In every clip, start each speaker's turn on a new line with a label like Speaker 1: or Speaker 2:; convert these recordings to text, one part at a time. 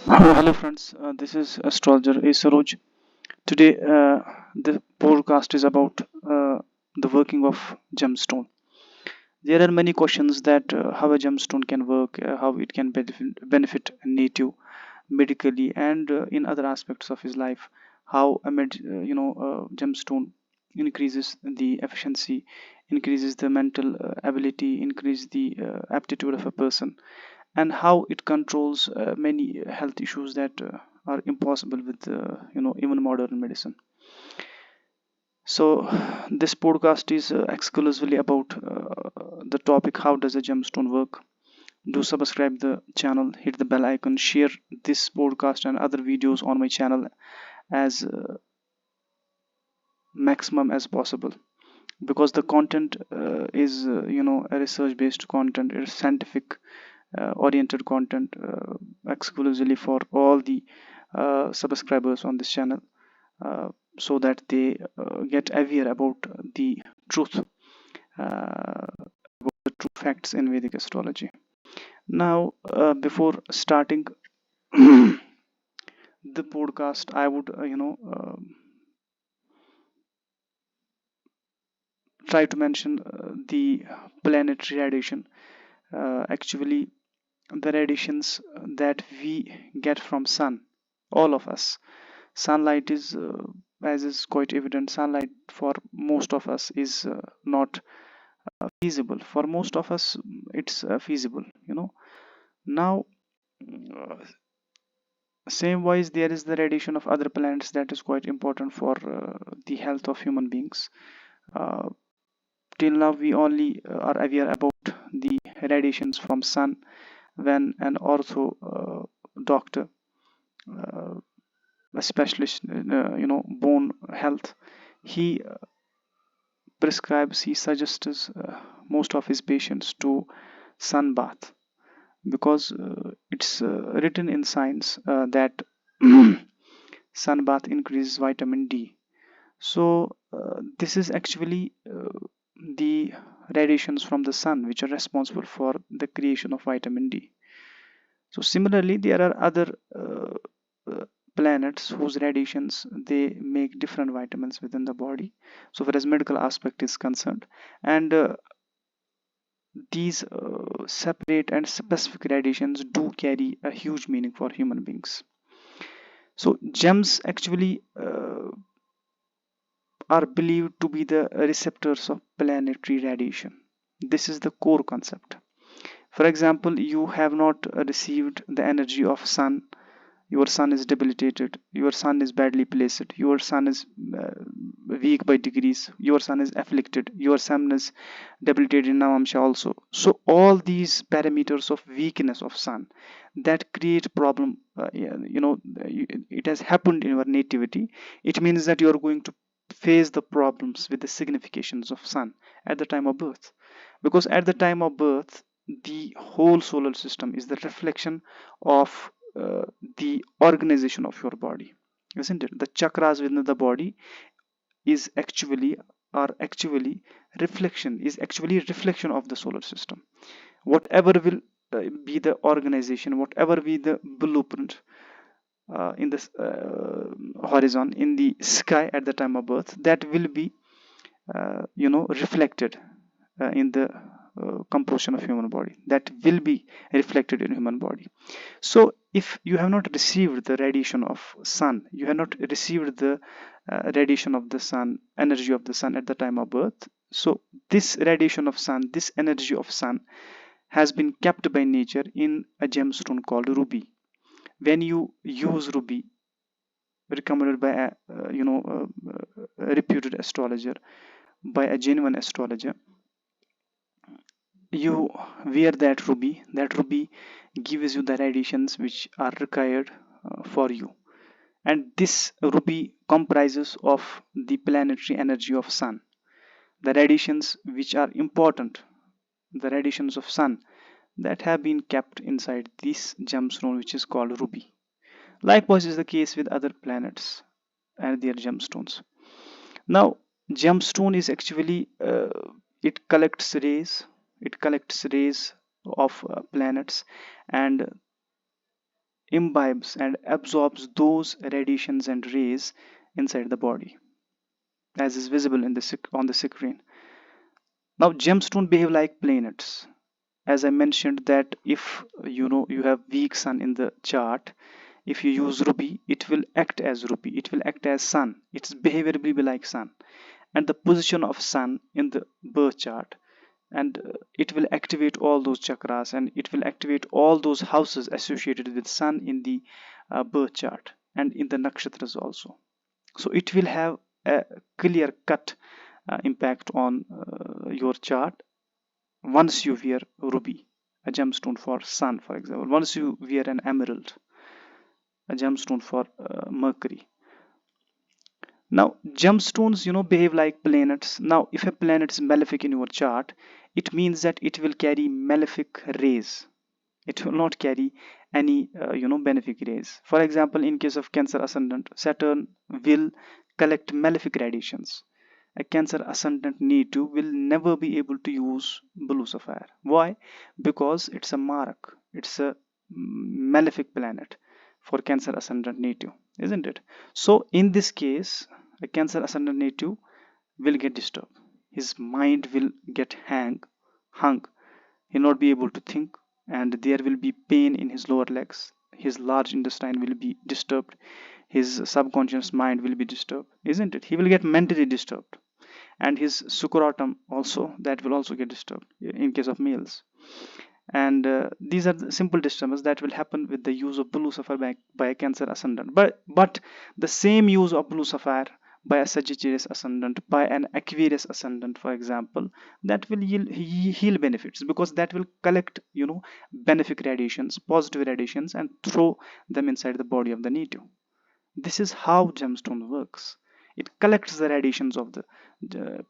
Speaker 1: Hello friends, this is astrologer SAROJ. Today the podcast is about the working of gemstone. There are many questions that how a gemstone can work, how it can benefit a native medically and in other aspects of his life. How gemstone increases the efficiency, increases the mental ability, increases the aptitude of a person, and how it controls many health issues that are impossible with even modern medicine. So this podcast is exclusively about the topic how does a gemstone work. Do subscribe the channel, hit the bell icon, share this podcast and other videos on my channel as maximum as possible, because the content is a research based content, it's scientific oriented content, exclusively for all the subscribers on this channel, uh, so that they get aware about the truth, the true facts in Vedic astrology. Now, before starting the podcast, I would try to mention the planetary radiation. Actually, the radiations that we get from sun, all of us. Sunlight is as is quite evident, sunlight for most of us is not feasible. For most of us it's feasible, now. Same wise, there is the radiation of other planets that is quite important for the health of human beings. uh, till now we only are aware about the radiations from sun. When an ortho doctor, uh, a specialist in bone health, he prescribes, he suggests most of his patients to sun bath, because it's written in science that sun bath increases vitamin D. So this is actually the radiations from the sun which are responsible for the creation of vitamin D. So similarly, there are other uh, planets whose radiations they make different vitamins within the body. So far as medical aspect is concerned, and these separate and specific radiations do carry a huge meaning for human beings. So gems actually are believed to be the receptors of planetary radiation. This is the core concept. For example, you have not received the energy of sun. Your sun is debilitated, your sun is badly placed, your sun is weak by degrees, your sun is afflicted, your sun is debilitated in Navamsha also. So all these parameters of weakness of sun that create problem, it has happened in your nativity. It means that you are going to face the problems with the significations of sun at the time of birth, because at the time of birth the whole solar system is the reflection of the organization of your body, isn't it? The chakras within the body is actually are actually reflection, is actually reflection of the solar system. Whatever will be the organization, whatever be the blueprint in the horizon, in the sky at the time of birth, that will be reflected in the composition of human body, that will be reflected in human body. So if you have not received the radiation of sun, you have not received the radiation of the sun, energy of the sun at the time of birth, so this radiation of sun, this energy of sun has been kept by nature in a gemstone called ruby. When you use ruby, recommended by a reputed astrologer, by a genuine astrologer, you wear that ruby gives you the radiations which are required for you. And this ruby comprises of the planetary energy of sun, the radiations which are important, the radiations of sun that have been kept inside this gemstone which is called ruby. Likewise is the case with other planets and their gemstones. Now, gemstone is actually it collects rays, it collects rays of planets, and imbibes and absorbs those radiations and rays inside the body, as is visible in on the screen. Now gemstone behave like planets. As I mentioned that if you have weak sun in the chart, if you use ruby, it will act as ruby, it will act as sun, its behavior will be like sun. And the position of sun in the birth chart, and it will activate all those chakras, and it will activate all those houses associated with sun in the birth chart and in the nakshatras also. So it will have a clear cut impact on your chart once you wear ruby, a gemstone for sun, for example, once you wear an emerald, a gemstone for mercury. Now gemstones behave like planets. Now if a planet is malefic in your chart, it means that it will carry malefic rays, it will not carry any benefic rays. For example, in case of Cancer ascendant, Saturn will collect malefic radiations. A Cancer ascendant native will never be able to use blue sapphire. Why? Because it's a marak, it's a malefic planet for Cancer ascendant native, isn't it? So in this case, a Cancer ascendant native will get disturbed, his mind will get hung, he'll not be able to think, and there will be pain in his lower legs, his large intestine will be disturbed, his subconscious mind will be disturbed, isn't it? He will get mentally disturbed, and his sukuratum also, that will also get disturbed in case of males. And these are the simple disturbances that will happen with the use of blue sapphire by a Cancer ascendant. But the same use of blue sapphire by a Sagittarius ascendant, by an Aquarius ascendant, for example, that will heal benefits, because that will collect benefic radiations, positive radiations, and throw them inside the body of the native. This is how gemstone works. It collects the radiations of the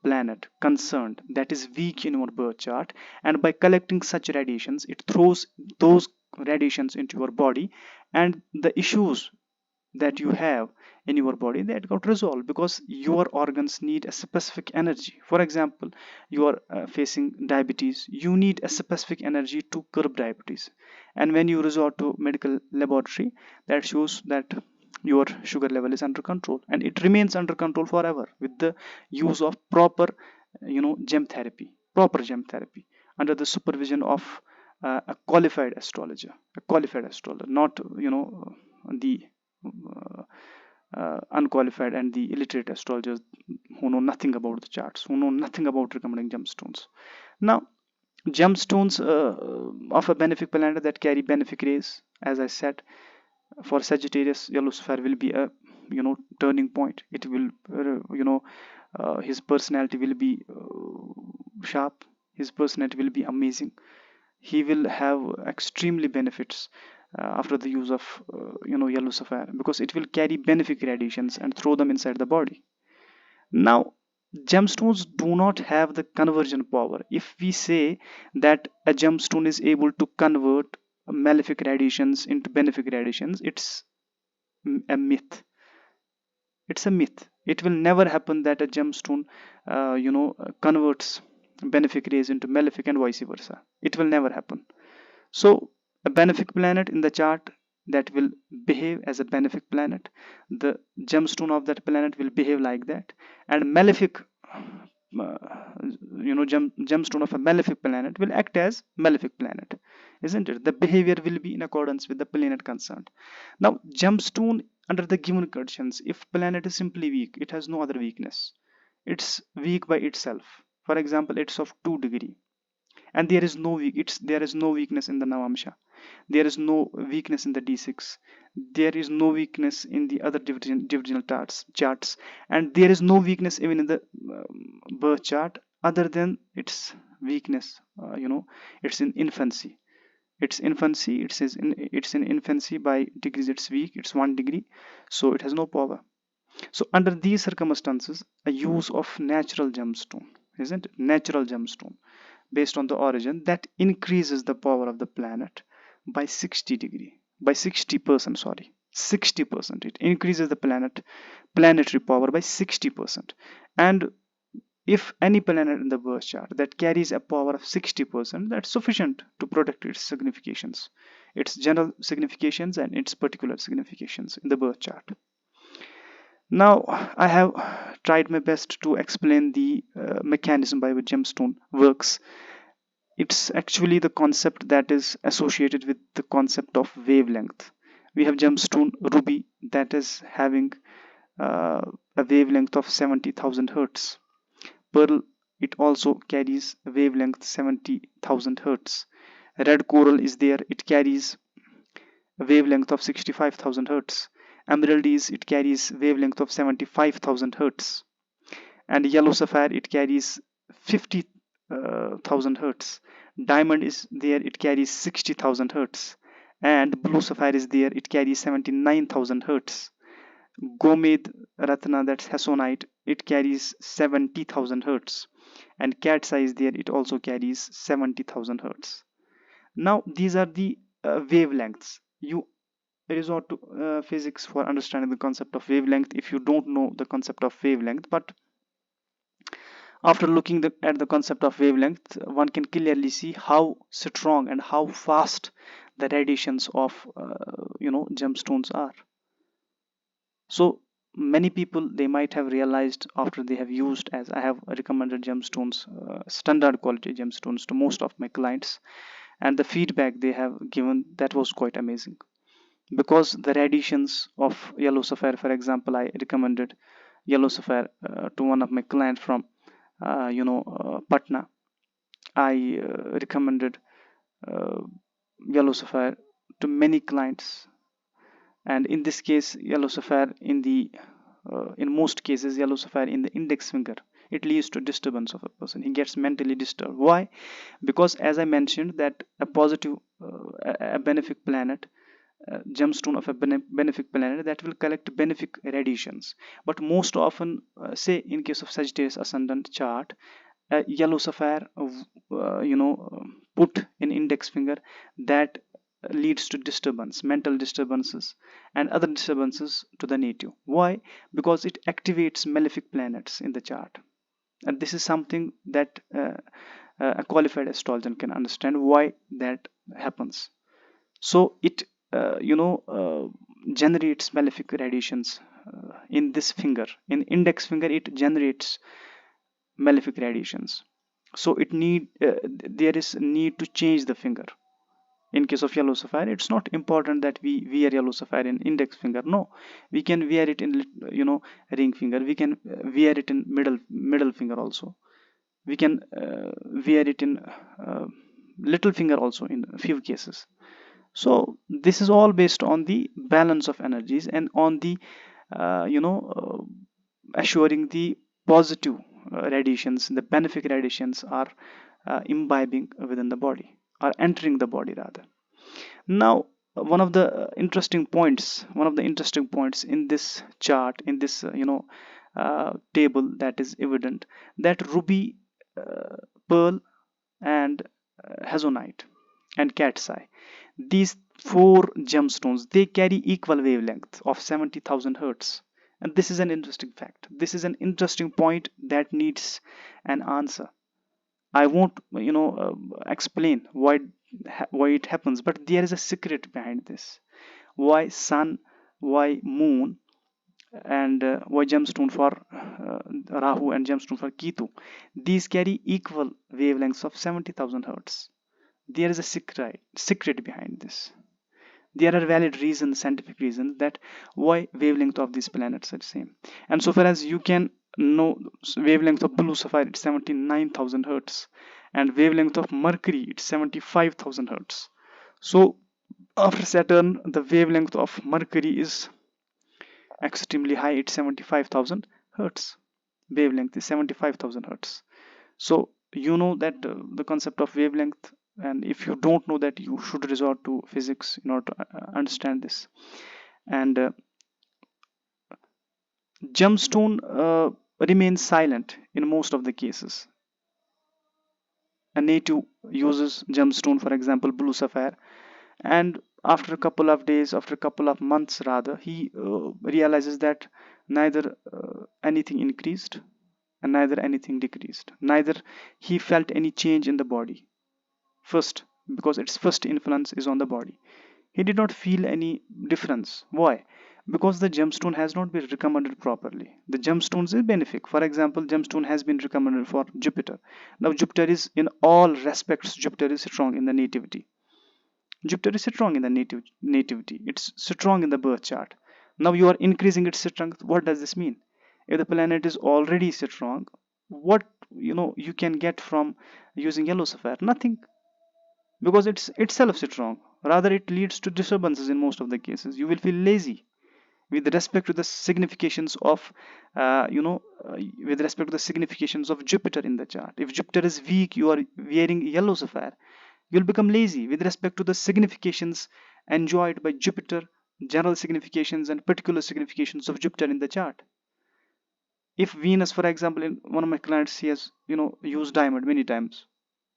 Speaker 1: planet concerned that is weak in your birth chart, and by collecting such radiations, it throws those radiations into your body, and the issues that you have in your body, that got resolved, because your organs need a specific energy. For example, you are facing diabetes, you need a specific energy to curb diabetes, and when you resort to medical laboratory, that shows that your sugar level is under control, and it remains under control forever with the use of proper proper gem therapy, under the supervision of a qualified astrologer, not the unqualified and the illiterate astrologers who know nothing about the charts, who know nothing about recommending gemstones. Now gemstones of a benefic planet that carry benefic rays, as I said, for Sagittarius, yellow sapphire will be a turning point. It will his personality will be sharp, his personality will be amazing, he will have extremely benefits after the use of yellow sapphire, because it will carry benefic radiations and throw them inside the body. Now gemstones do not have the conversion power. If we say that a gemstone is able to convert malefic radiations into benefic radiations, it's a myth. It's a myth. It will never happen that a gemstone converts benefic rays into malefic and vice versa. It will never happen. So a benefic planet in the chart, that will behave as a benefic planet, the gemstone of that planet will behave like that, and malefic gemstone of a malefic planet will act as malefic planet, isn't it? The behavior will be in accordance with the planet concerned. Now gemstone, under the given conditions, if planet is simply weak, it has no other weakness, it's weak by itself. For example, it's of 2 degree, and there is no weakness in the Navamsha, there is no weakness in the D6, there is no weakness in the other divisional charts, and there is no weakness even in the birth chart, other than its weakness. It's in infancy. It's in infancy by degrees, it's weak, it's 1 degree, so it has no power. So under these circumstances, a use of natural gemstone, isn't it? Natural gemstone based on the origin, that increases the power of the planet by 60%, sorry, 60%. It increases the planetary power by 60%. And if any planet in the birth chart that carries a power of 60%, that's sufficient to protect its significations. its general significations and its particular significations in the birth chart. Now, I have tried my best to explain the mechanism by which gemstone works. It's actually the concept that is associated with the concept of wavelength. We have gemstone ruby that is having a wavelength of 70,000 hertz. Pearl, it also carries a wavelength 70,000 hertz. Red coral is there, it carries a wavelength of 65,000 hertz. Emerald it carries wavelength of 75,000 hertz. And yellow sapphire, it carries 50,000 hertz. Diamond is there, it carries 60,000 hertz. And blue sapphire is there, it carries 79,000 hertz. Gomed Ratna, that's Hassonite, it carries 70,000 hertz. And cat's eye is there, it also carries 70,000 hertz. Now, these are the wavelengths. You resort to physics for understanding the concept of wavelength if you don't know the concept of wavelength, but after looking at the concept of wavelength, one can clearly see how strong and how fast the radiations of gemstones are. So many people, they might have realized after they have used, as I have recommended gemstones, standard quality gemstones to most of my clients, and the feedback they have given, that was quite amazing. Because the radiations of yellow sapphire, for example, I recommended yellow sapphire to one of my clients from Patna. I recommended yellow sapphire to many clients, and in this case yellow sapphire in most cases yellow sapphire in the index finger, it leads to disturbance of a person. He gets mentally disturbed. Why? Because as I mentioned, that a positive a benefic planet, gemstone of a benefic planet, that will collect benefic radiations. But most often, say in case of Sagittarius ascendant chart, a yellow sapphire put in index finger, that leads to disturbance, mental disturbances and other disturbances to the native. Why? Because it activates malefic planets in the chart, and this is something that a qualified astrologer can understand why that happens. So it generates malefic radiations in this finger. In index finger, it generates malefic radiations. So there is need to change the finger. In case of yellow sapphire, it's not important that we wear yellow sapphire in index finger. No, we can wear it in ring finger. We can wear it in middle finger also. We can wear it in little finger also in a few cases. So this is all based on the balance of energies and on the assuring the positive radiations, the benefic radiations are imbibing within the body, or entering the body rather. Now, one of the interesting points in this chart, in this table, that is evident that ruby, pearl and hassonite and cat's eye, these four gemstones, they carry equal wavelength of 70,000 hertz. And this is an interesting fact. This is an interesting point that needs an answer. I won't explain why it happens, but there is a secret behind this. Why sun, why moon, and why gemstone for Rahu and gemstone for Ketu, these carry equal wavelengths of 70,000 hertz. There is a secret behind this. There are valid reasons, scientific reasons, that why wavelength of these planets are the same. And so far as you can know, wavelength of blue sapphire, it's 79,000 hertz, and wavelength of Mercury, it's 75,000 hertz. So after Saturn, the wavelength of Mercury is extremely high. It's 75,000 hertz. Wavelength is 75,000 hertz. So you know that the concept of wavelength, and if you don't know that, you should resort to physics in order to understand this. And gemstone remains silent in most of the cases. A native uses gemstone, for example blue sapphire, and after a couple of days, after a couple of months rather, he realizes that neither anything increased and neither anything decreased, neither he felt any change in the body. First, because its first influence is on the body. He did not feel any difference. Why? Because the gemstone has not been recommended properly. The gemstones is benefic. For example, gemstone has been recommended for Jupiter. Now Jupiter is, in all respects, Jupiter is strong in the nativity. Jupiter is strong in the nativity. It's strong in the birth chart. Now you are increasing its strength. What does this mean? If the planet is already strong, what you can get from using yellow sapphire? Nothing, because it's itself strong. Rather, it leads to disturbances in most of the cases. You will feel lazy with respect to the significations of with respect to the significations of Jupiter in the chart. If Jupiter is weak, you are wearing yellow sapphire, you'll become lazy with respect to the significations enjoyed by Jupiter, general significations and particular significations of Jupiter in the chart. If Venus, for example, in one of my clients, he has used diamond many times,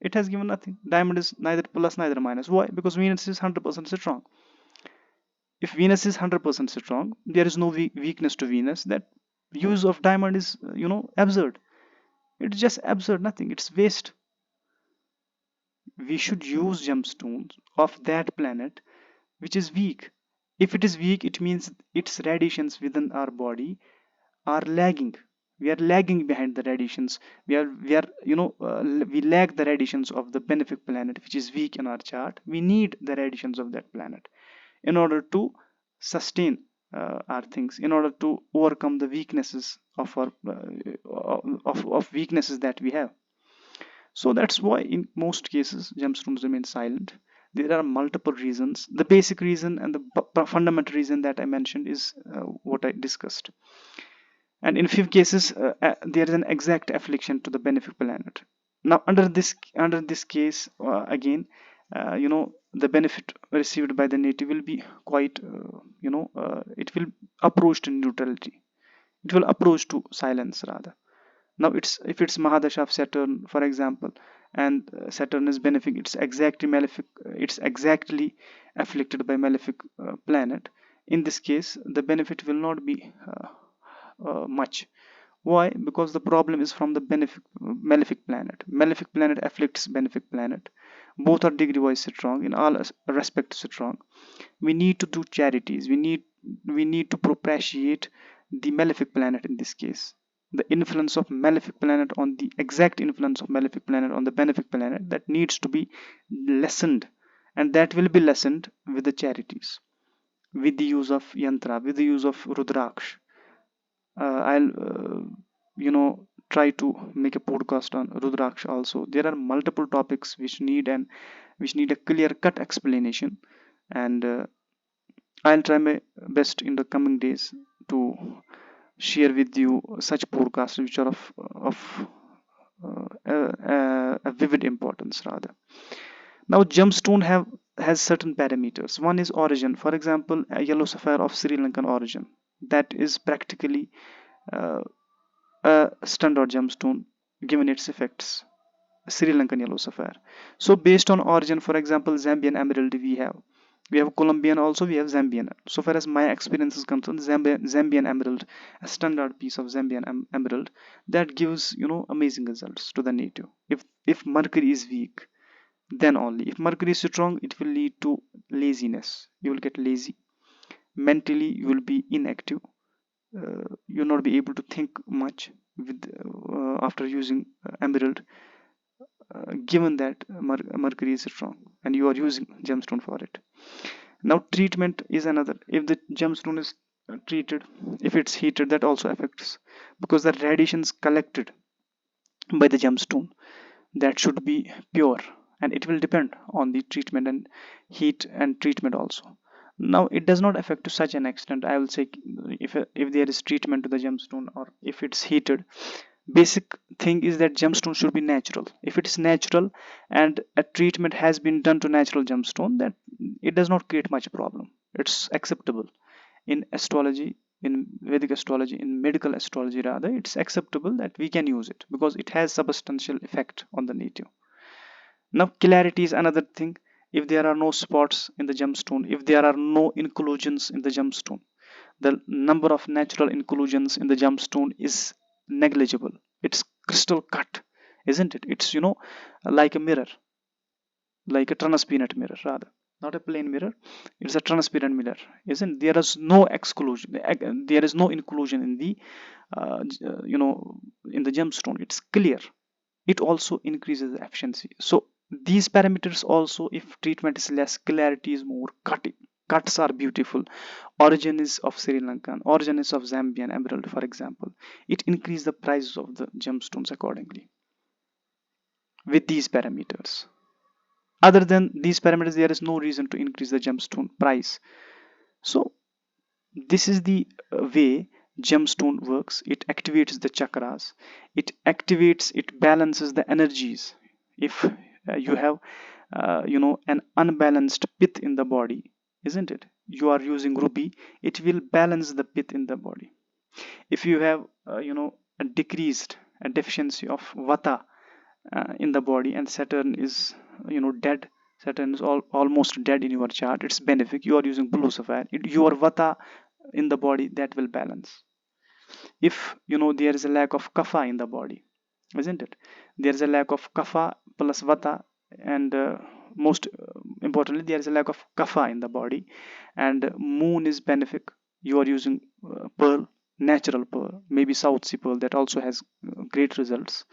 Speaker 1: it has given nothing. Diamond is neither plus neither minus. Why? Because Venus is 100% strong. If Venus is 100% strong, there is no weakness to Venus. That use of diamond is absurd. It's just absurd, nothing, it's waste. We should use gemstones of that planet which is weak. If it is weak, it means its radiations within our body are lagging. We are lagging behind the radiations. We lag the radiations of the benefic planet, which is weak in our chart. We need the radiations of that planet in order to sustain our things, in order to overcome the weaknesses of our of weaknesses that we have. So that's why in most cases gemstones remain silent. There are multiple reasons. The basic reason and the fundamental reason that I mentioned is what I discussed. And in few cases there is an exact affliction to the benefic planet. Now under this case, again, the benefit received by the native will be quite it will approach to neutrality, it will approach to silence rather. Now if it's Mahadasha of Saturn, for example, and Saturn is benefic, it's exactly malefic, it's exactly afflicted by malefic planet. In this case the benefit will not be much. Why? Because the problem is from the malefic planet. Malefic planet afflicts benefic planet. Both are degree wise strong, in all respects strong. We need to do charities. We need to propitiate the malefic planet in this case. The influence of malefic planet on the exact influence of malefic planet on the benefic planet, that needs to be lessened, and that will be lessened with the charities, with the use of yantra, with the use of rudraksh. I'll try to make a podcast on rudraksh also. There are multiple topics which need a clear cut explanation, and I'll try my best in the coming days to share with you such podcasts which are of a vivid importance rather. Now gemstone has certain parameters. One is origin. For example, a yellow sapphire of Sri Lankan origin, that is practically a standard gemstone given its effects, Sri Lankan yellow sapphire. So based on origin, for example, Zambian emerald we have Colombian also, we have Zambian. So far as my experience is concerned, Zambian emerald, a standard piece of Zambian emerald, that gives amazing results to the native. If Mercury is weak, then only. If Mercury is strong, it will lead to laziness. You will get lazy. Mentally, you will be inactive. You will not be able to think much with after using emerald, given that Mercury is strong and you are using gemstone for it. Now treatment is another. If the gemstone is treated, if it's heated, that also affects, because the radiations collected by the gemstone, that should be pure, and it will depend on the treatment and heat and treatment also. Now it does not affect to such an extent, I will say. If there is treatment to the gemstone or if it's heated, basic thing is that gemstone should be natural. If it is natural and a treatment has been done to natural gemstone, that it does not create much problem, it's acceptable. In astrology, in Vedic astrology, in medical astrology rather, it's acceptable that we can use it because it has substantial effect on the native. Now clarity is another thing. If there are no spots in the gemstone, if there are no inclusions in the gemstone, the number of natural inclusions in the gemstone is negligible, it's crystal cut, isn't it? It's like a mirror, like a transparent mirror rather. not a plain mirror, it's a transparent mirror, isn't there? Is no exclusion, there is no inclusion in the in the gemstone. It's clear. It also increases the efficiency. So these parameters also, if treatment is less, clarity is more, cuts are beautiful, origin is of Sri Lankan, origin is of Zambian emerald, for example, it increases the prices of the gemstones accordingly with these parameters. Other than these parameters, there is no reason to increase the gemstone price. So this is the way gemstone works. It activates the chakras, it balances the energies. If you have an unbalanced pith in the body, isn't it, you are using ruby, it will balance the pith in the body. If you have a deficiency of vata in the body, and Saturn is dead, Saturn is almost dead in your chart, it's benefic, you are using blue sapphire, your vata in the body, that will balance. If there is a lack of kapha in the body, isn't it, there is a lack of kapha plus vata, and most importantly, there is a lack of kapha in the body, and moon is benefic, you are using pearl, natural pearl, maybe South Sea pearl, that also has great results,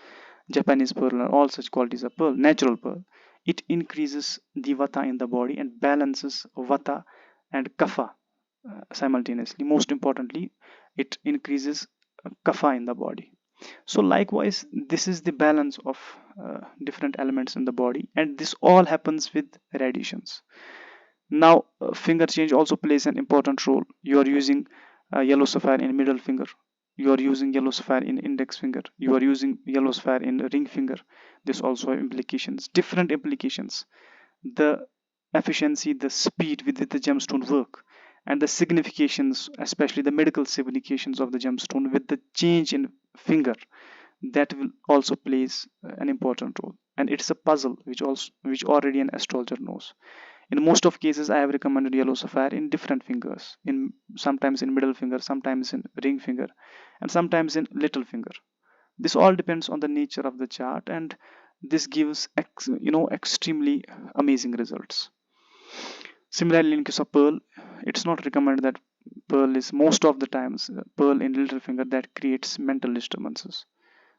Speaker 1: Japanese pearl, and all such qualities of pearl, natural pearl. It increases the vata in the body and balances vata and kapha simultaneously. Most importantly, it increases kapha in the body. So likewise, this is the balance of different elements in the body, and this all happens with radiations. Now finger change also plays an important role. You are using yellow sapphire in middle finger, you are using yellow sapphire in index finger, you are using yellow sapphire in ring finger. This also have implications, different implications. The efficiency, the speed with the gemstone work, and the significations, especially the medical significations of the gemstone with the change in finger, that will also plays an important role. And it's a puzzle which already an astrologer knows. In most of cases, I have recommended yellow sapphire in different fingers, in sometimes in middle finger, sometimes in ring finger, and sometimes in little finger. This all depends on the nature of the chart, and this gives extremely amazing results. Similarly, in case of pearl, it's not recommended that pearl is, most of the times pearl in little finger, that creates mental disturbances.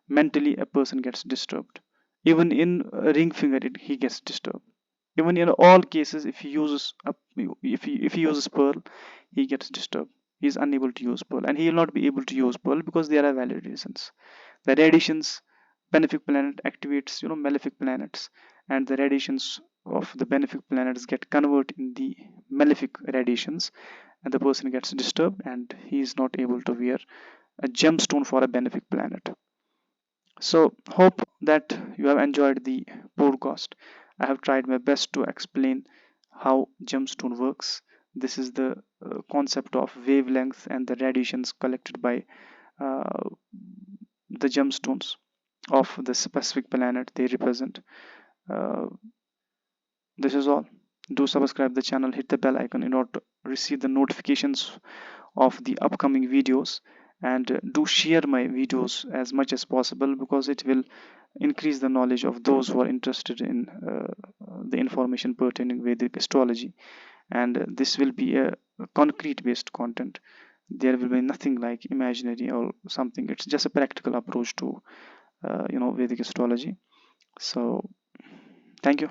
Speaker 1: Mentally a person gets disturbed. Even in ring finger, he gets disturbed. Even in all cases, if he uses if he uses pearl, he gets disturbed. He is unable to use pearl, and he will not be able to use pearl because there are valid reasons. The radiations, benefic planet activates malefic planets, and the radiations of the benefic planets get converted in the malefic radiations, and the person gets disturbed, and he is not able to wear a gemstone for a benefic planet. So hope that you have enjoyed the podcast. I have tried my best to explain how gemstone works. This is the concept of wavelength and the radiations collected by uh, the gemstones of the specific planet they represent. Uh, this is all. Do subscribe the channel, hit the bell icon in order to receive the notifications of the upcoming videos, and do share my videos as much as possible, because it will increase the knowledge of those who are interested in the information pertaining Vedic astrology. And this will be a concrete based content. There will be nothing like imaginary or something. It's just a practical approach to Vedic astrology. So thank you.